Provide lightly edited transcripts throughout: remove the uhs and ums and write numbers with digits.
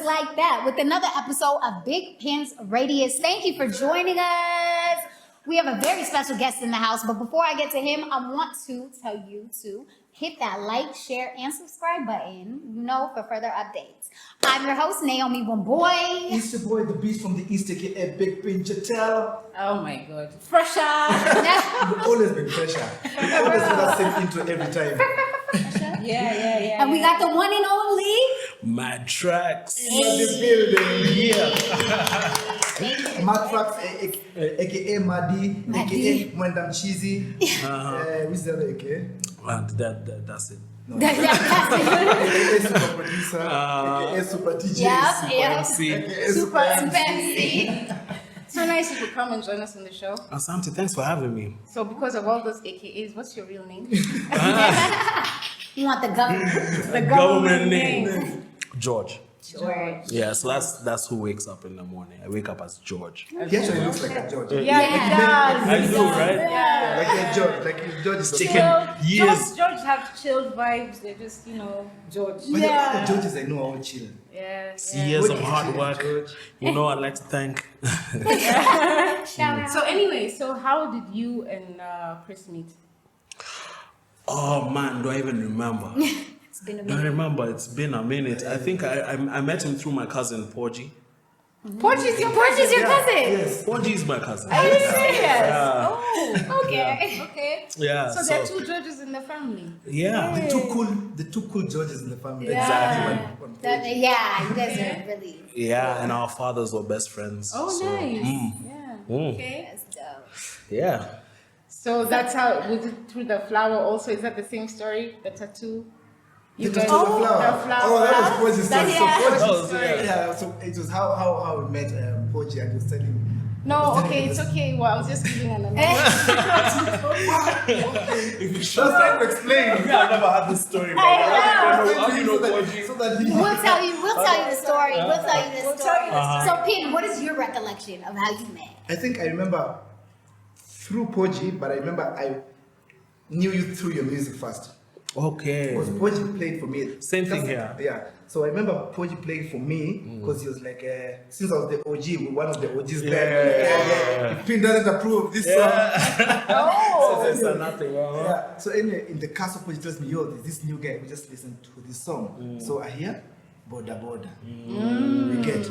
like that with another episode of Bigpins Radius. Thank you for joining us. We have a very special guest in the house, but before I get to him, I want to tell you to hit that like, share, and subscribe button, for further updates. I'm your host, Naomi Womboy. It's your boy, the beast from the East, aka Bigpin Radius. Oh my God. Fresher. You've always been fresher. You've always been that same intro every time. Yeah. And we got the one and only Madtraxx. In the building, yeah. Madraxx, aka Madi, aka Mwendam Cheesy. Who's the other aka? That's it. No. aka Super Producer, aka Super DJ. Yeah. Super MC. So nice you could come and join us on the show. Asante, thanks for having me. So because of all those AKAs, what's your real name? You want the government? The government name. George. George. Yeah, so that's who wakes up in the morning. I wake up as George. He actually looks like a George. Yeah, it does. I do, right? Yeah. Like a George. Like if George is Taken years. George have chilled vibes. They're just, George. But the other Georges I know are all chill. Yeah. Years of hard work. I'd like to thank. Shout out. So anyway, how did you and Chris meet? Oh man, do I even remember? It's been a I minute. remember, it's been a minute. I think I met him through my cousin, Porgy. Porgy's your Cousin? Yes. Porgy is my cousin. Are you serious? Yeah. Oh, okay. Yeah. So there are two Georges in the family. Yeah. The two cool Georges in the family. Exactly. One Porgy. You guys are really. Yeah, and our fathers were best friends. Oh, so, nice. mm. Yeah. Okay. That's dope. Yeah. So that's how, was it through the flower also? Is that the same story? The tattoo? The guys- tattoo of the flower. The flower. Oh, that was Porgy's story. So Porgy's Oh, story. yeah. Yeah, so it was how we met Porgy and he was telling me. No, okay, it's okay. Well, I was just giving an analogy. Just trying to explain. I've never had this story. I So that he We'll tell you the story. We'll tell you the story. Uh-huh. So, Pin, what is your recollection of how you met? I think I remember through Porgy, but I remember I knew you through your music first. Okay. Because Porgy played for me. Same thing here. Yeah. So I remember Porgy playing for me because he was like, since I was the OG, one of the OGs there. If Pin doesn't approve of this song. So nothing. Yeah. So anyway, in the castle, Porgy tells me, there's this new guy. We just listened to this song. So I hear Border. We get.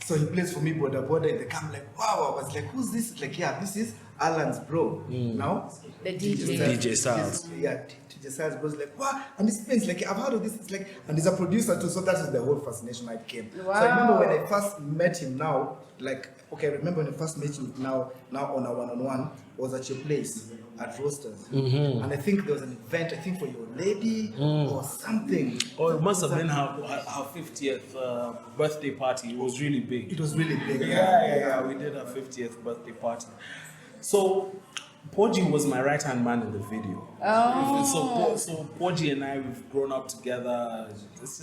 So he plays for me Border. In the camp, like, wow. I was like, who's this? Like, this is Alan's bro. Now The DJ. DJ Styles. DJ Styles bros like, wow. And this thing's like, I've heard of this. It's like, and he's a producer too. So that is the whole fascination I came. Wow. So I remember when I first met him now, I remember when I first met him now on a one-on-one, was at your place at Roasters. And I think there was an event, for your lady or something. Oh, it must have been her 50th birthday party. It was really big. It was really big. Yeah. We did her 50th birthday party. So, Porgy was my right-hand man in the video. Oh. So Porgy and I, we've grown up together. It's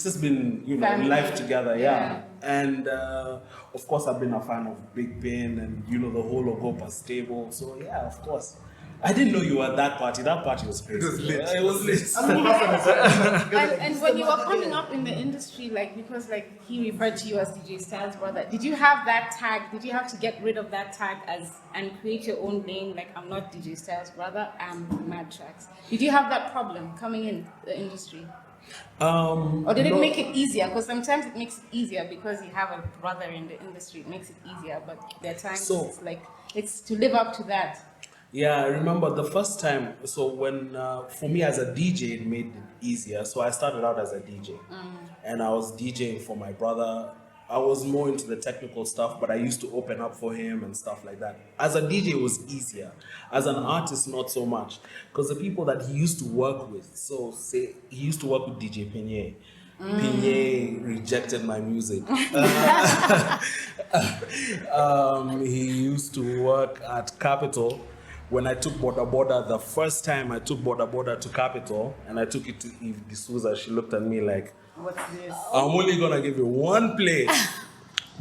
just been, Family. life together, Yeah. And of course, I've been a fan of Bigpin and the whole Ogopa stable. So yeah, of course. I didn't know you were at that party. That party was crazy. It was lit. It was lit. And when you were coming up in the industry, because he referred to you as DJ Styles' brother, did you have that tag? Did you have to get rid of that tag and create your own name? Like, I'm not DJ Styles' brother, I'm Madtraxx. Did you have that problem coming in the industry? Or did it make it easier? Because sometimes it makes it easier because you have a brother in the industry. It makes it easier, but there are times it's to live up to that. Yeah, I remember the first time. So when for me as a DJ, it made it easier. So I started out as a DJ, and I was DJing for my brother. I was more into the technical stuff, but I used to open up for him and stuff like that. As a DJ, it was easier. As an artist, not so much, because the people that he used to work with. So say he used to work with DJ Pinye. Pinye rejected my music. He used to work at Capitol. When I took Border, the first time I took Border to Capitol, and I took it to Eve D'Souza, she looked at me like, What's this? I'm only gonna give you one play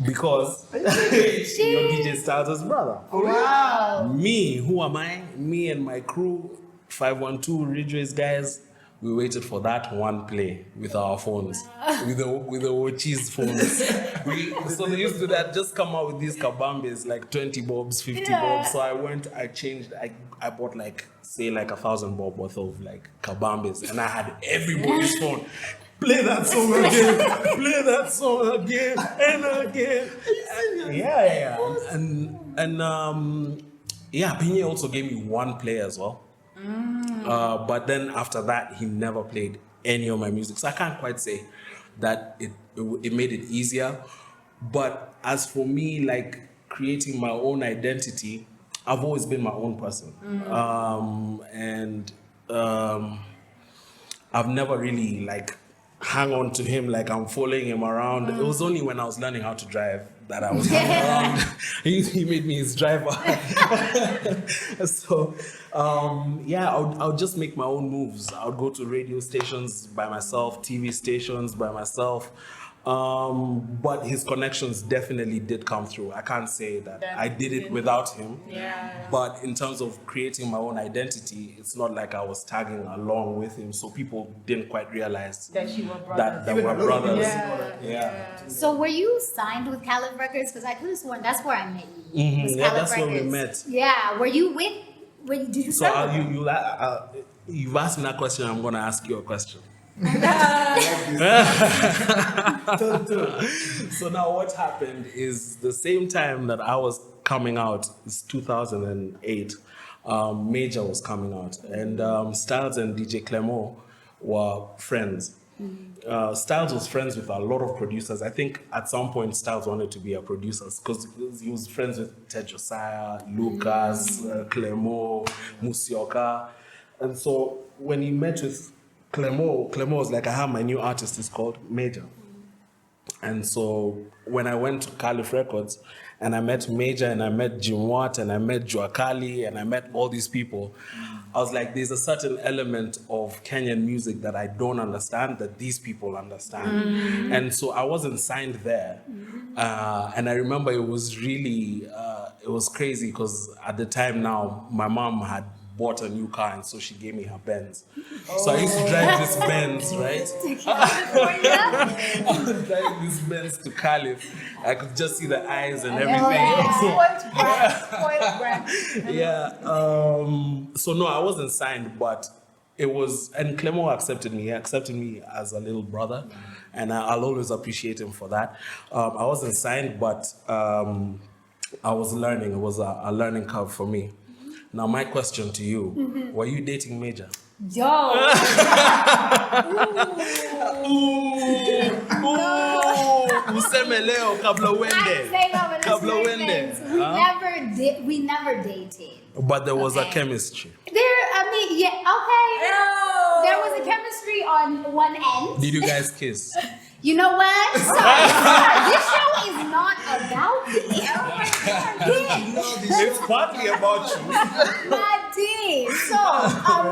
because your DJ Styles' brother. Wow. Me, who am I? Me and my crew, 512 Ridgeways guys, we waited for that one play with our phones, with the cheese phones. So they used to do that, just come out with these kabambes, like 20 bobs, 50 bobs. So I changed, I bought like, say like 1,000 bob worth of like kabambes, and I had everybody's phone. Play that song again, play that song again, and again. Pinye also gave me one play as well. But then after that, he never played any of my music. So I can't quite say that it made it easier. But as for me, like creating my own identity, I've always been my own person. I've never really like hang on to him like I'm following him around. It was only when I was learning how to drive that I was hanging around. He made me his driver. So, I'll just make my own moves. I'll go to radio stations by myself, TV stations by myself. But his connections definitely did come through. I can't say that I did it without him. But in terms of creating my own identity, it's not like I was tagging along with him, so people didn't quite realize that you were brothers. That we're brothers. So were you signed with Caliph Records? Because I could have sworn that's where I met you. Was Caliph That's where we Records. met. Yeah. Were you with? Did you? So you've asked me that question. I'm going to ask you a question. So now what happened is the same time that I was coming out, it's 2008, Major was coming out, and Styles and DJ Clemo were friends. Styles was friends with a lot of producers. I think at some point Styles wanted to be a producer because he was friends with Ted Josiah, Lucas, Clemo, Musioka. And so when he met with Clemo was like, I have my new artist, it's called Major. And so when I went to Caliph Records and I met Major and I met Jimwat and I met JUACALI and I met all these people, I was like, there's a certain element of Kenyan music that I don't understand that these people understand. And so I wasn't signed there. And I remember it was really, it was crazy because at the time now, my mom had bought a new car, and so she gave me her Benz. So I used to drive this Benz, right? I was driving this Benz to Caliph. I could just see the eyes and everything. Spoiled brat. So no, I wasn't signed, but it was, and Clemo accepted me. He accepted me as a little brother, and I'll always appreciate him for that. I wasn't signed, but I was learning. It was a learning curve for me. Now, my question to you, were you dating Major? Yo. Useme leo kabla uende. Kabla uende. We never dated. But there was a chemistry. There was a chemistry on one end. Did you guys kiss? You know what? Sorry. This show is not about me. It's partly about you. That did. So,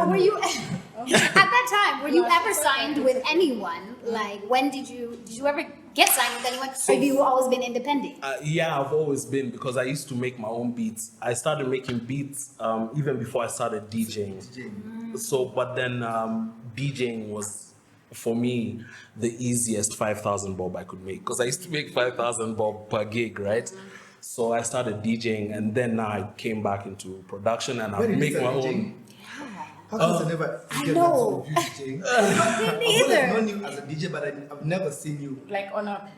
were you at that time? Were you ever signed with anyone? Like, when did you ever get signed with anyone? Or have you always been independent? Yeah, I've always been, because I used to make my own beats. I started making beats even before I started DJing. So, but then DJing was, for me, the easiest 5,000 bob I could make, because I used to make 5,000 bob per gig, right? So I started DJing, and then now I came back into production, and I make my own. How come I never get know. that of you DJing? Me either. I've known you as a DJ, but I've never seen you. Like on a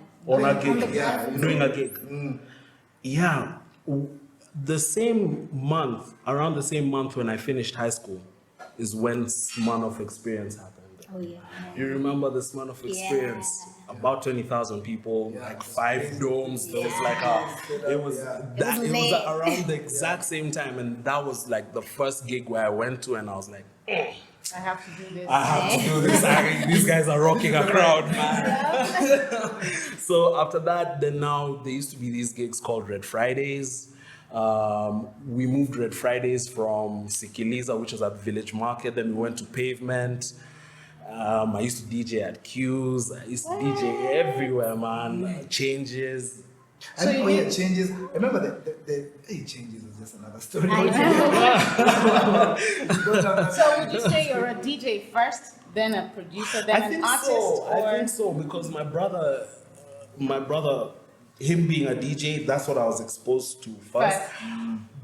gig, doing a gig. Yeah, the same month, around the same month when I finished high school, is when Sman of Experience happened. Oh yeah. You remember the Sman of Experience? About 20,000 people, like 5 domes. There was like it was around the exact same time, and that was like the first gig where I went to, and I was like, I have to do this. I have to do this. These guys are rocking a crowd, man. So after that, then now there used to be these gigs called Red Fridays. We moved Red Fridays from Sikiliza, which was at Village Market. Then we went to Pavement. I used to DJ at Q's. I used to DJ everywhere, man. Changes. And So you when did- it changes, remember the changes is just another story. So would you say you're a DJ first, then a producer, then an artist? So. Or I think so because my brother, him being a DJ, that's what I was exposed to first.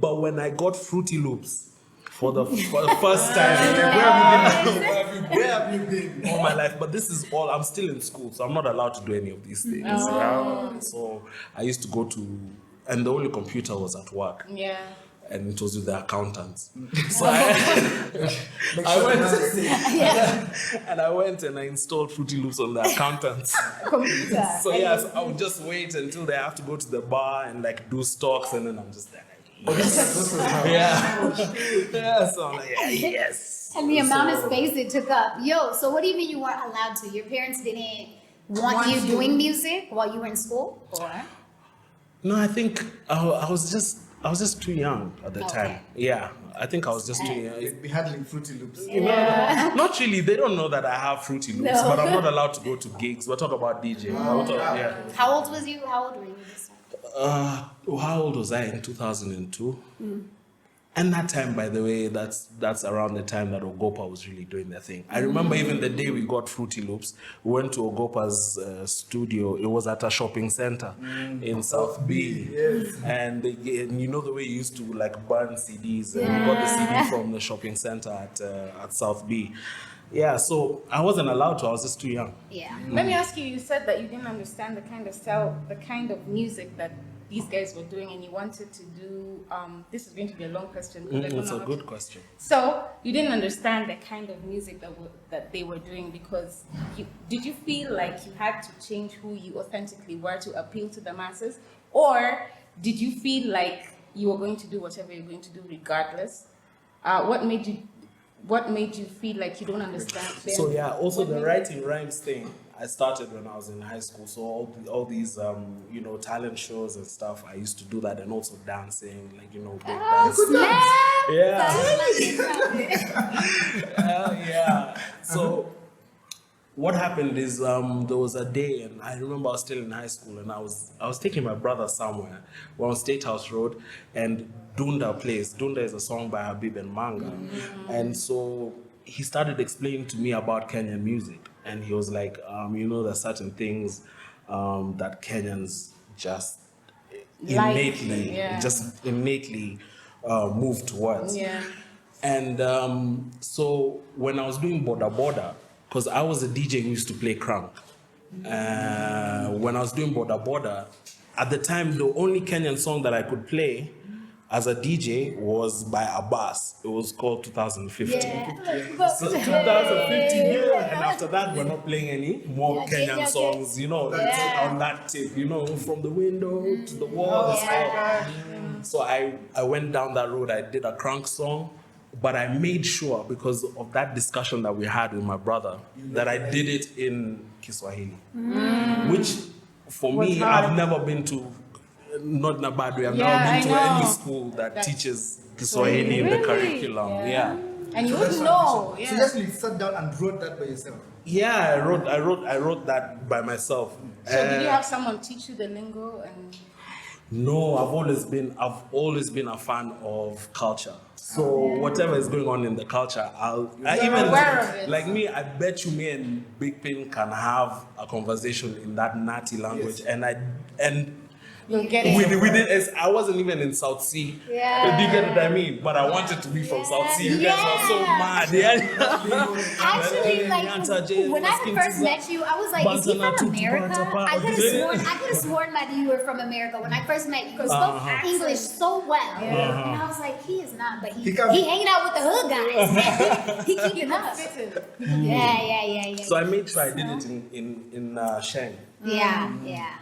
But when I got Fruity Loops for the first time, Where have you been? all my life, but this is all, I'm still in school, so I'm not allowed to do any of these things. Yeah? So I used to go to, and the only computer was at work, yeah. and it was with the accountants. So Make I sure went- the man is safe. and I went and I installed Fruity Loops on the accountants. Computer. So yes, I would just wait until they have to go to the bar and like do stocks, and then I'm just there. This was how. Yeah, so I'm like, yes. And the amount of So- space it took up. Yo, so what do you mean you weren't allowed to? Your parents didn't want you doing music while you were in school? Or? No, I think I was just too young at the Okay. time. Yeah, I think I was just too young. We'll be handling Fruity Loops. Not really. They don't know that I have Fruity Loops, No. but I'm not allowed to go to gigs. We'll talk about DJ. Yeah. How old was you? How old were you this time? How old was I in 2002? And that time, by the way, that's around the time that Ogopa was really doing their thing. I remember even the day we got Fruity Loops, we went to Ogopa's studio. It was at a shopping center in South B. Yes. And you know the way you used to like burn CDs, and we got the CD from the shopping center at South B. Yeah, so I wasn't allowed to. I was just too young. Yeah. Let me ask you, you said that you didn't understand the kind of style, the kind of music that these guys were doing, and you wanted to do, this is going to be a long question. Because I don't It's know a how good to- question. So, you didn't understand the kind of music that they were doing because did you feel like you had to change who you authentically were to appeal to the masses? Or did you feel like you were going to do whatever you're going to do regardless? What made you feel like you don't understand them? So yeah, also What the made- writing rhymes thing, I started when I was in high school. So all these talent shows and stuff, I used to do that, and also dancing, like big dance. Yeah. So what happened is there was a day, and I remember I was still in high school, and I was taking my brother somewhere. We're on State House Road, and Dunda plays. Dunda is a song by Habib and Manga, and so he started explaining to me about Kenyan music, and he was like, there's certain things that Kenyans just Like, innately move towards. Yeah. And so when I was doing Boda Boda, because I was a DJ who used to play crunk. When I was doing Boda Boda, at the time, the only Kenyan song that I could play as a DJ was by Abbas. It was called 2015. So 2015, and after that, we're not playing any more Kenyan songs, on that tip, from the window to the wall. So I went down that road. I did a crunk song, but I made sure, because of that discussion that we had with my brother, that I did it in Kiswahili, which for me, hard. I've never been to, not in a bad way, I've Yeah, never been to I know. any school that teaches Kiswahili in the curriculum. Yeah. And you So wouldn't that's know. So Yeah. you just sat down and wrote that by yourself. Yeah, I wrote that by myself. So did you have someone teach you the lingo and? No, I've always been a fan of culture. So whatever is going on in the culture, I even aware of it. like me. I bet you me and Bigpin can have a conversation in that Nati language, Yes. and You'll get it. we did. I wasn't even in South Sea. Yeah. Do you get what I mean? But I wanted to be from South Sea. You guys were so Yeah. mad. Yeah. Actually, like when I had first met you, I was like, "Is he from America?" I could have sworn that you were from America when I first met you because you spoke English so well, and I was like, "He is not," but he hanging out with the hood guys. He keeping up. Yeah. So I made sure I did it in Sheng. Yeah.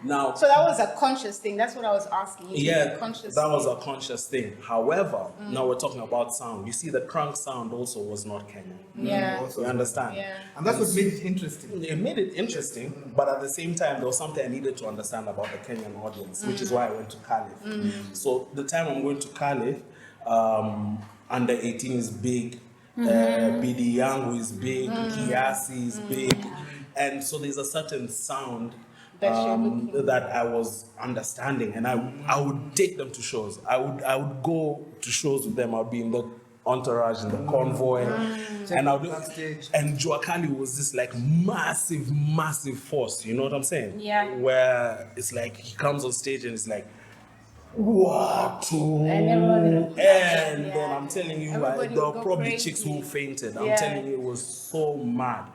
Now, So that was a conscious thing. That's what I was asking. You did yeah, a conscious that was thing. a conscious thing. However, now we're talking about sound. You see, the crunk sound also was not Kenyan. Yeah. Also. You understand? Yeah. And that's what made it interesting. It made it interesting, but at the same time, there was something I needed to understand about the Kenyan audience, which is why I went to Calif. So the time I'm going to Calif, under 18 is big, BD Yangu is big, Kiasi is big, and so there's a certain sound that I was understanding, and I would take them to shows. I would go to shows with them. I'd be in the entourage, in the convoy, and and JUACALI was this like massive force. You know what I'm saying? Yeah. Where it's like he comes on stage and it's like, what? And everyone, and then I'm telling you, everybody there would were go probably crazy. chicks who fainted. I'm Yeah. telling you, it was so mad.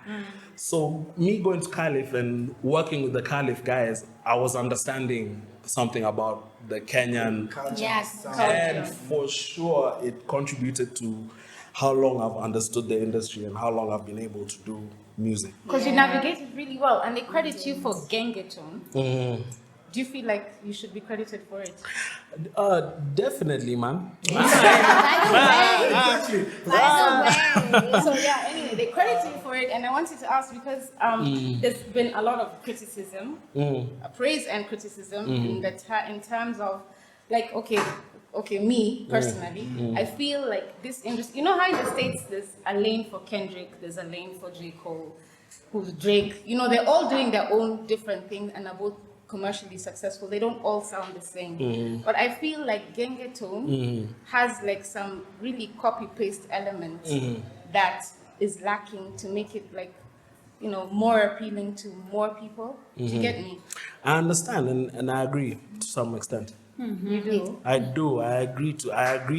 So me going to Caliph and working with the Caliph guys, I was understanding something about the Kenyan Culture, Yes. sound. and for sure, it contributed to how long I've understood the industry and how long I've been able to do music. Because you navigated really well, and they credit you for Gengeton. Do you feel like you should be credited for it? Definitely, man. Exactly. So yeah, anyway, they credit you for it, and I wanted to ask because there's been a lot of criticism, praise and criticism in terms of like, okay, me personally, I feel like this industry. You know how in the States there's a lane for Kendrick, there's a lane for J. Cole, who's Drake. You know, they're all doing their own different things and are both commercially successful. They don't all sound the same. But I feel like Gengeton has like some really copy-paste elements that is lacking to make it like, you know, more appealing to more people. Do you get me? I understand, and I agree to some extent. You do? I do. I agree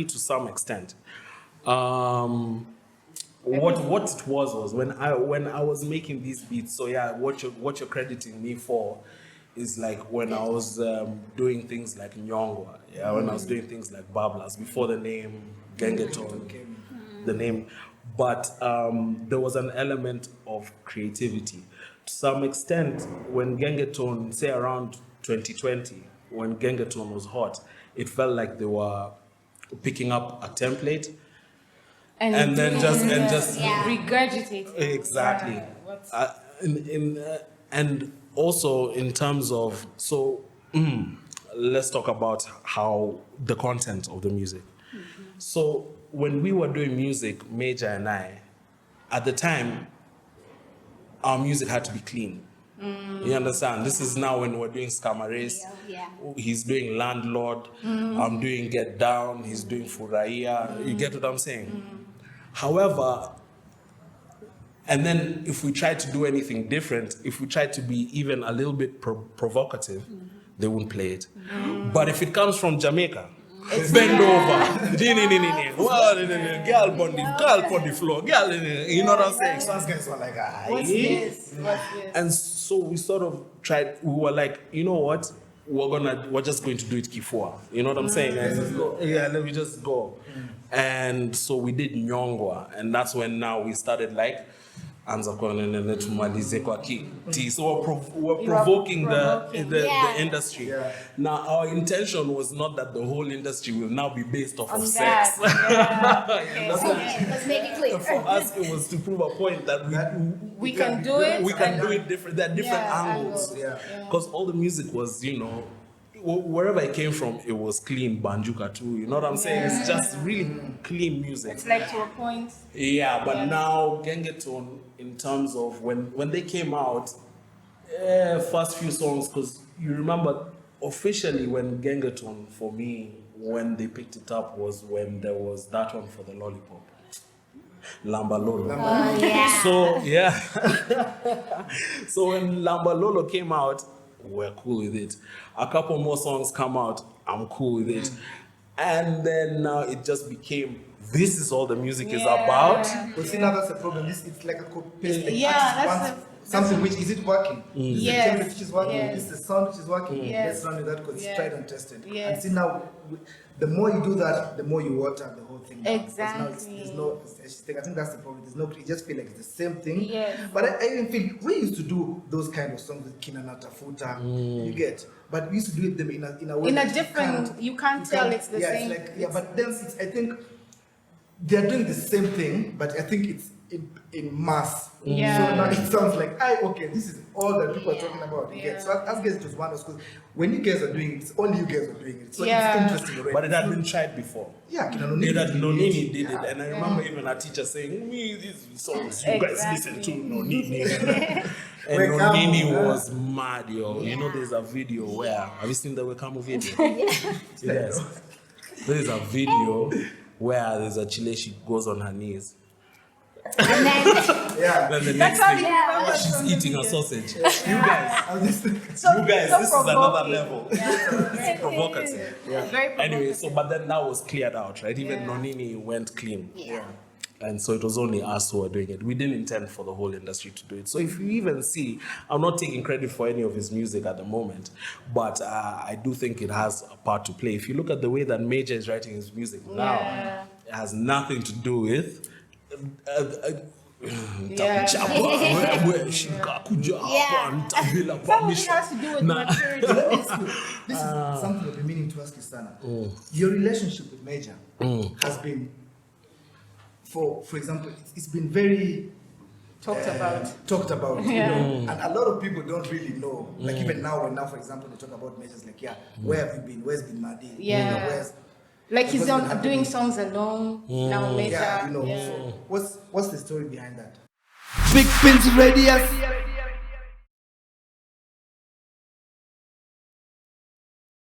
to some extent. What it was when I was making these beats. So yeah, what you're crediting me for is like when I was doing things like Nyongwa. Yeah, when I was doing things like Bablas before the name Gengeton, the name. But there was an element of creativity to some extent when Gengeton, say around 2020. When Gengeton was hot, it felt like they were picking up a template and then just regurgitate it. exactly. And also in terms of let's talk about how the content of the music. So when we were doing music, Major and I, at the time, our music had to be clean. You understand? This is now when we're doing Scamares. Yeah. He's doing Landlord. I'm doing Get Down. He's doing Furaia. You get what I'm saying? However, and then if we try to do anything different, if we try to be even a little bit provocative, they won't play it. But if it comes from Jamaica, bend over, girl on the floor, girl, you know what I'm saying? So Those guys were like, What's this? and so we sort of tried, we were like, you know what? We're just going to do it Kifua. You know what I'm saying? And let me just go. And so we did Nyongwa, and that's when now we started like anza kuonana tumalize kwa kiti. So we're provoking the industry. Yeah. Now our intention was not that the whole industry will now be based off On of that, sex. Okay, let's make it clear. For us, it was to prove a point that we can do it. we can do it different. There are different angles. Yeah. Because all the music was, you know, wherever it came from, it was clean banjuka too. You know what I'm saying? It's just really clean music. It's like to a point. Yeah, but now Gengeton, in terms of when they came out, first few songs, because you remember officially when Gengeton, for me, when they picked it up was when there was that one for the lollipop. Lamba Lolo. Yeah. So yeah. So when Lamba Lolo came out, we're cool with it. A couple more songs come out, I'm cool with it. And then now it just became, this is all the music is about. But see, now that's the problem. It's like a copy-paste. Like Yeah, artist that's wants something which is it working? Is Yes. the template which is working? Yes. Is the sound which is working? Yes. Let's run with that because Yes. it's tried and tested. Yes. And see now, the more you do that, the more you water the whole thing. down. 'Cause now Exactly. there's no. I think that's the problem. There's no. You just feel like it's the same thing. Yes. But I even feel we used to do those kind of songs with Kina Natafuta. You get. But we used to do them in a way. In a that different, you can't tell it's the yeah, same. It's like, but then I think they're doing the same thing, but I think it's in mass. Yeah. So now it sounds like, okay, this is all that people are talking about. You get. So as guys, it was one of those. When you guys are doing it, it's only you guys are doing it. So Yeah. it's interesting already. But it had been tried before. Yeah, Nonini did Yeah. it, and I remember even a teacher saying, "Me, these songs you guys listen to Nonini," And Wekamu, Nonini huh? was mad, yo. You know, there's a video where, have you seen the Wekamu video? Yes. There's a video where there's a Chile, she goes on her knees. And then, Yeah. Then the That's next how thing, you remember she's from eating a videos. sausage. You guys, I'm just So, this is another provoking. level. Yeah. Provocative. Yeah. Very Anyway, so provocative. but then that was cleared out, right? Even Yeah. Nonini went clean. yeah. And so it was only us who were doing it. We didn't intend for the whole industry to do it. So if you even see, I'm not taking credit for any of his music at the moment, but I do think it has a part to play. If you look at the way that Major is writing his music now, Yeah. it has nothing to do with Yeah. Yeah. Something has to do with maturity. This is something I've been meaning to ask you, Sana. Your relationship with Major has been, for example, it's been very Talked about. talked about, you Yeah. know, and a lot of people don't really know. Like even now, for example, they talk about Majors, like, yeah, where have you been? Where's been Madi? Yeah. You know, where's Like he's what's been on doing happening? songs alone now later. Yeah, you know. Yeah. So what's the story behind that? Bigpin Radius.